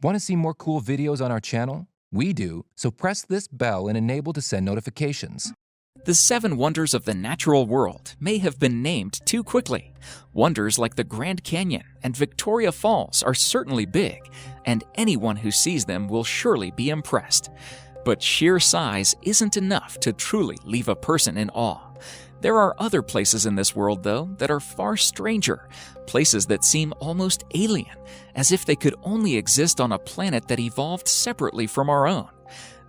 Want to see more cool videos on our channel? We do, so press this bell and enable to send notifications. The 7 wonders of the natural world may have been named too quickly. Wonders like the Grand Canyon and Victoria Falls are certainly big, and anyone who sees them will surely be impressed. But sheer size isn't enough to truly leave a person in awe. There are other places in this world, though, that are far stranger, places that seem almost alien, as if they could only exist on a planet that evolved separately from our own.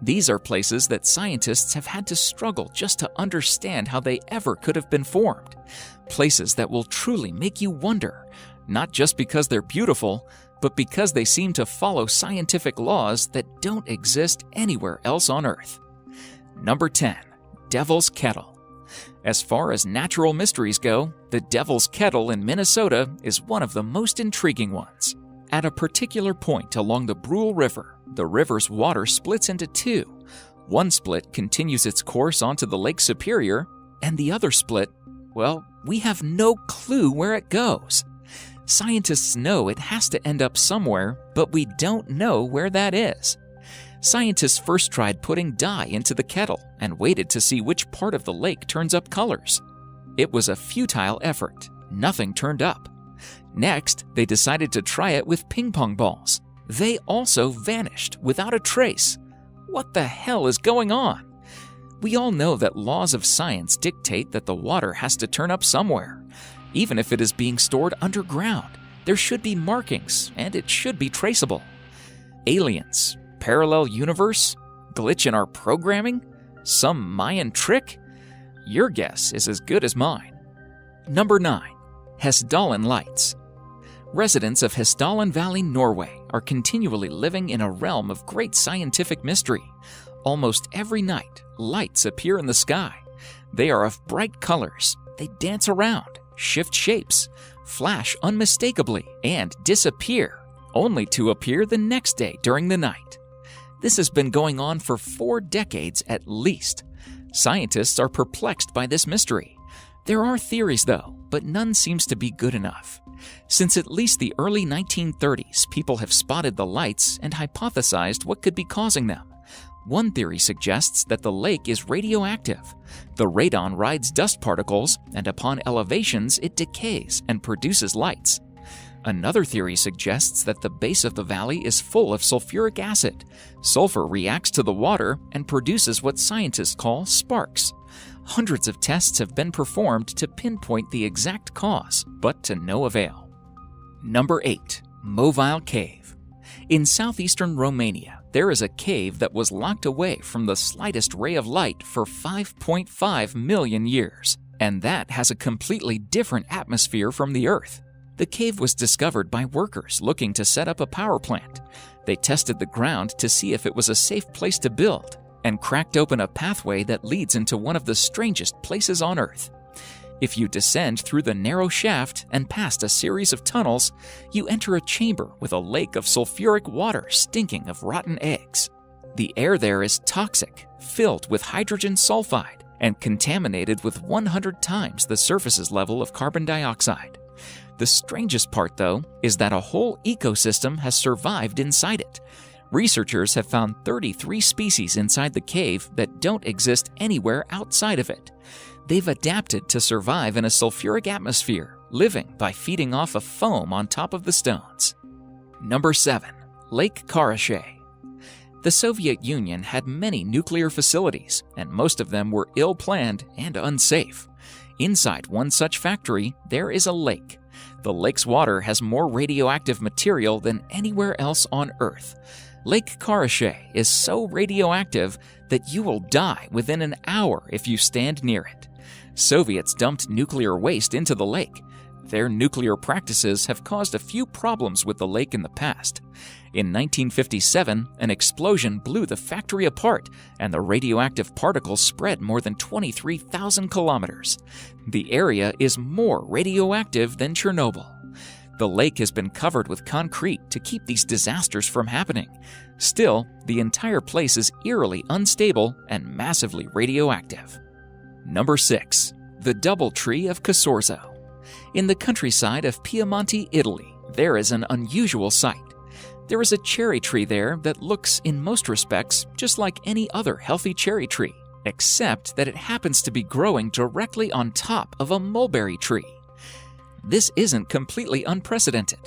These are places that scientists have had to struggle just to understand how they ever could have been formed. Places that will truly make you wonder, not just because they're beautiful, but because they seem to follow scientific laws that don't exist anywhere else on Earth. Number 10. Devil's Kettle. As far as natural mysteries go, the Devil's Kettle in Minnesota is one of the most intriguing ones. At a particular point along the Brule River, the river's water splits into 2. One split continues its course onto the Lake Superior, and the other split, well, we have no clue where it goes. Scientists know it has to end up somewhere, but we don't know where that is. Scientists first tried putting dye into the kettle and waited to see which part of the lake turns up colors. It was a futile effort. Nothing turned up. Next, they decided to try it with ping pong balls. They also vanished without a trace. What the hell is going on? We all know that laws of science dictate that the water has to turn up somewhere. Even if it is being stored underground, there should be markings and it should be traceable. Aliens, parallel universe, glitch in our programming, some Mayan trick? Your guess is as good as mine. Number 9. Hessdalen Lights. Residents of Hessdalen Valley, Norway, are continually living in a realm of great scientific mystery. Almost every night, lights appear in the sky. They are of bright colors. They dance around, shift shapes, flash unmistakably, and disappear, only to appear the next day during the night. This has been going on for 4 decades at least. Scientists are perplexed by this mystery. There are theories, though, but none seems to be good enough. Since at least the early 1930s, people have spotted the lights and hypothesized what could be causing them. One theory suggests that the lake is radioactive. The radon rides dust particles, and upon elevations, it decays and produces lights. Another theory suggests that the base of the valley is full of sulfuric acid. Sulfur reacts to the water and produces what scientists call sparks. Hundreds of tests have been performed to pinpoint the exact cause, but to no avail. Number 8. Movile Cave. In southeastern Romania, there is a cave that was locked away from the slightest ray of light for 5.5 million years, and that has a completely different atmosphere from the Earth. The cave was discovered by workers looking to set up a power plant. They tested the ground to see if it was a safe place to build, and cracked open a pathway that leads into one of the strangest places on Earth. If you descend through the narrow shaft and past a series of tunnels, you enter a chamber with a lake of sulfuric water stinking of rotten eggs. The air there is toxic, filled with hydrogen sulfide, and contaminated with 100 times the surface's level of carbon dioxide. The strangest part, though, is that a whole ecosystem has survived inside it. Researchers have found 33 species inside the cave that don't exist anywhere outside of it. They've adapted to survive in a sulfuric atmosphere, living by feeding off of foam on top of the stones. Number 7. Lake Karachay. The Soviet Union had many nuclear facilities, and most of them were ill-planned and unsafe. Inside one such factory, there is a lake. The lake's water has more radioactive material than anywhere else on Earth. Lake Karachay is so radioactive that you will die within an hour if you stand near it. Soviets dumped nuclear waste into the lake. Their nuclear practices have caused a few problems with the lake in the past. In 1957, an explosion blew the factory apart, and the radioactive particles spread more than 23,000 kilometers. The area is more radioactive than Chernobyl. The lake has been covered with concrete to keep these disasters from happening. Still, the entire place is eerily unstable and massively radioactive. Number 6. The Doubletree of Casorzo. In the countryside of Piemonte, Italy, there is an unusual sight. There is a cherry tree there that looks, in most respects, just like any other healthy cherry tree, except that it happens to be growing directly on top of a mulberry tree. This isn't completely unprecedented.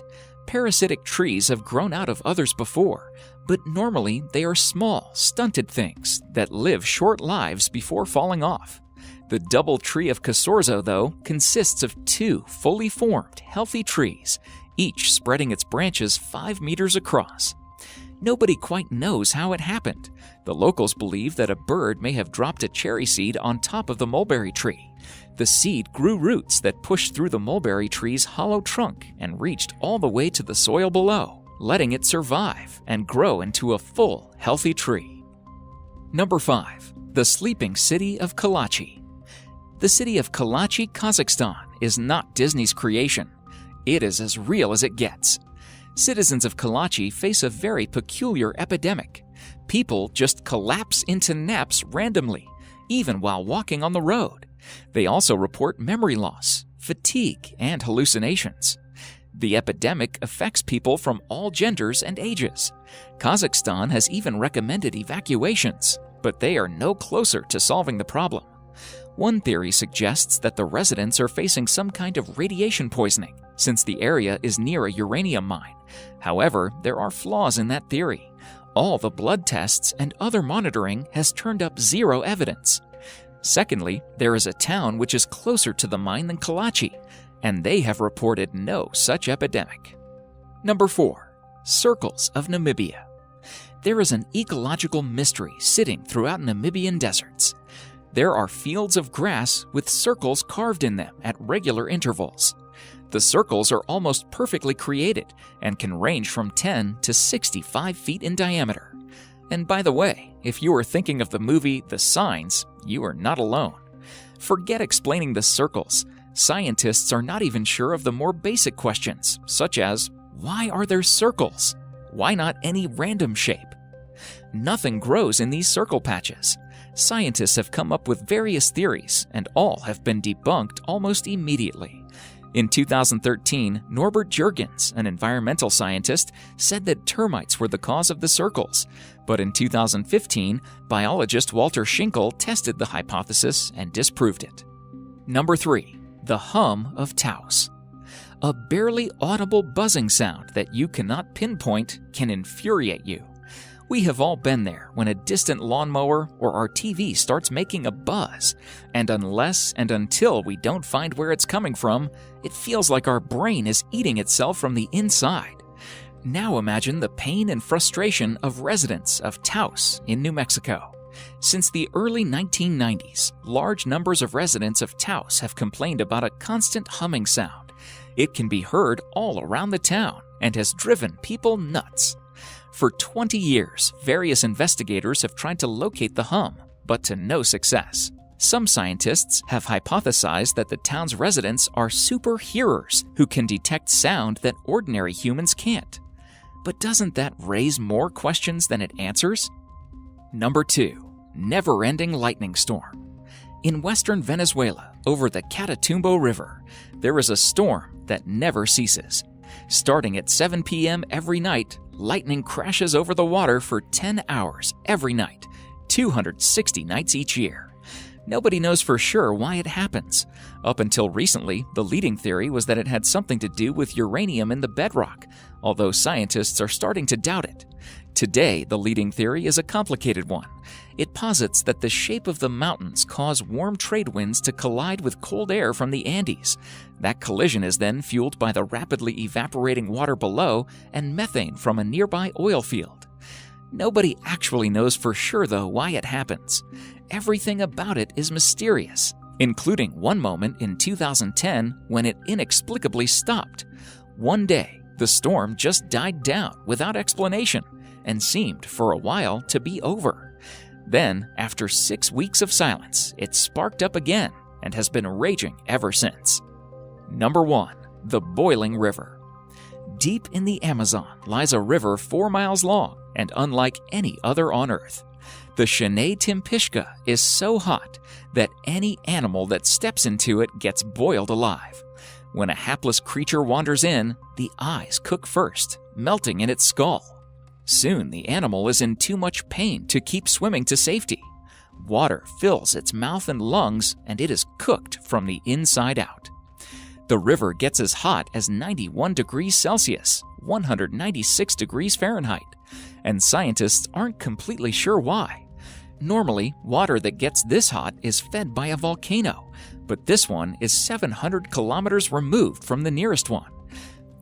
Parasitic trees have grown out of others before, but normally they are small, stunted things that live short lives before falling off. The double tree of Casorzo, though, consists of 2 fully formed, healthy trees, each spreading its branches 5 meters across. Nobody quite knows how it happened. The locals believe that a bird may have dropped a cherry seed on top of the mulberry tree. The seed grew roots that pushed through the mulberry tree's hollow trunk and reached all the way to the soil below, letting it survive and grow into a full, healthy tree. Number 5. The sleeping city of Kalachi. The city of Kalachi, Kazakhstan, is not Disney's creation. It is as real as it gets. Citizens of Kalachi face a very peculiar epidemic. People just collapse into naps randomly, even while walking on the road. They also report memory loss, fatigue, and hallucinations. The epidemic affects people from all genders and ages. Kazakhstan has even recommended evacuations, but they are no closer to solving the problem. One theory suggests that the residents are facing some kind of radiation poisoning, since the area is near a uranium mine. However, there are flaws in that theory. All the blood tests and other monitoring has turned up zero evidence. Secondly, there is a town which is closer to the mine than Kalachi, and they have reported no such epidemic. Number 4. Circles of Namibia. There is an ecological mystery sitting throughout Namibian deserts. There are fields of grass with circles carved in them at regular intervals. The circles are almost perfectly created and can range from 10 to 65 feet in diameter. And by the way, if you are thinking of the movie The Signs, you are not alone. Forget explaining the circles. Scientists are not even sure of the more basic questions, such as, why are there circles? Why not any random shape? Nothing grows in these circle patches. Scientists have come up with various theories, and all have been debunked almost immediately. In 2013, Norbert Jurgens, an environmental scientist, said that termites were the cause of the circles. But in 2015, biologist Walter Schinkel tested the hypothesis and disproved it. Number 3. The hum of Taos. A barely audible buzzing sound that you cannot pinpoint can infuriate you. We have all been there when a distant lawnmower or our TV starts making a buzz, and unless and until we don't find where it's coming from, it feels like our brain is eating itself from the inside. Now imagine the pain and frustration of residents of Taos in New Mexico. Since the early 1990s, large numbers of residents of Taos have complained about a constant humming sound. It can be heard all around the town and has driven people nuts. For 20 years, various investigators have tried to locate the hum, but to no success. Some scientists have hypothesized that the town's residents are super hearers who can detect sound that ordinary humans can't. But doesn't that raise more questions than it answers? Number 2. Never-ending lightning storm. In western Venezuela, over the Catatumbo River, there is a storm that never ceases. Starting at 7 p.m. every night, lightning crashes over the water for 10 hours every night, 260 nights each year. Nobody knows for sure why it happens. Up until recently, the leading theory was that it had something to do with uranium in the bedrock, although scientists are starting to doubt it. Today, the leading theory is a complicated one. It posits that the shape of the mountains cause warm trade winds to collide with cold air from the Andes. That collision is then fueled by the rapidly evaporating water below and methane from a nearby oil field. Nobody actually knows for sure, though, why it happens. Everything about it is mysterious, including one moment in 2010 when it inexplicably stopped. One day, the storm just died down without explanation and seemed for a while to be over. Then, after 6 weeks of silence, it sparked up again and has been raging ever since. Number 1. The Boiling River. Deep in the Amazon lies a river 4 miles long and unlike any other on Earth. The Shenandoah Timpishka is so hot that any animal that steps into it gets boiled alive. When a hapless creature wanders in, the eyes cook first, melting in its skull. Soon the animal is in too much pain to keep swimming to safety. Water fills its mouth and lungs, and it is cooked from the inside out. The river gets as hot as 91 degrees Celsius, 196 degrees Fahrenheit, and scientists aren't completely sure why. Normally, water that gets this hot is fed by a volcano, but this one is 700 kilometers removed from the nearest one.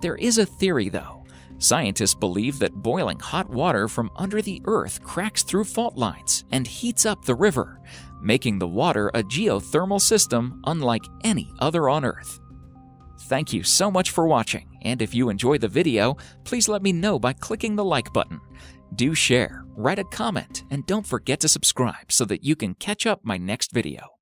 There is a theory, though. Scientists believe that boiling hot water from under the earth cracks through fault lines and heats up the river, making the water a geothermal system unlike any other on Earth. Thank you so much for watching, and if you enjoyed the video, please let me know by clicking the like button. Do share, write a comment, and don't forget to subscribe so that you can catch up my next video.